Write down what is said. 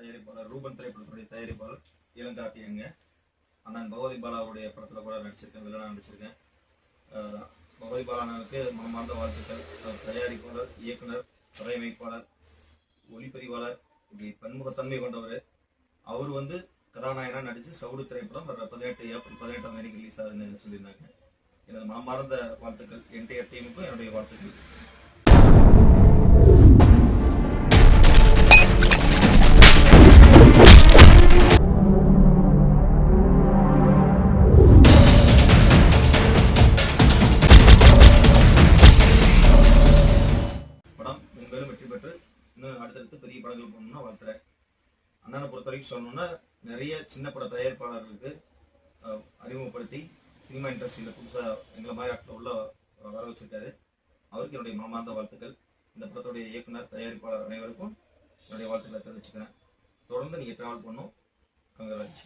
தயாரிப்பாளர் ரூபன் திரைப்படத்துடைய தயாரிப்பாளர் இளங்கார்த்திகேயனுங்க. அண்ணன் பகவதி பாலா அவருடைய படத்தில் கூட நடிச்சிருக்கேன், வில்லனா நடிச்சிருக்கேன். பகவதி பாலானனுக்கு மனமார்ந்த வாழ்த்துக்கள். தயாரிப்பாளர், இயக்குனர், கதையமைப்பாளர், ஒளிப்பதிவாளர், இப்படி பன்முகத்தன்மை கொண்டவர். அவர் கதாநாயகனாக நடித்து சவுடு திரைப்படம் வர ஏப்ரல் 18 ரிலீஸ் ஆகுதுன்னு சொல்லியிருந்தாங்க. எனது மனமார்ந்த வாழ்த்துக்கள். என்டையர் டீமுக்கும் என்னுடைய வாழ்த்துக்கள். படம் மென்மேலும் வெற்றி பெற்று இன்னும் அடுத்தடுத்து பெரிய படங்கள் போகணும்னா வாழ்த்துறேன். அண்ணனை பொறுத்த வரைக்கும் சொல்லணும்னா நிறைய சின்ன பட தயாரிப்பாளர்களுக்கு அறிமுகப்படுத்தி சினிமா இண்டஸ்ட்ரியில் புதுசாக எங்களை மாதிரி ஆட்கள் உள்ள வர வச்சிருக்காரு. அவருக்கு என்னுடைய மனமார்ந்த வாழ்த்துக்கள். இந்த படத்துடைய இயக்குனர், தயாரிப்பாளர் அனைவருக்கும் என்னுடைய வாழ்த்துக்களை தெரிவிச்சுக்கிறேன். தொடர்ந்து நீங்கள் ட்ராவல் பண்ணணும். கங்கராஜ்.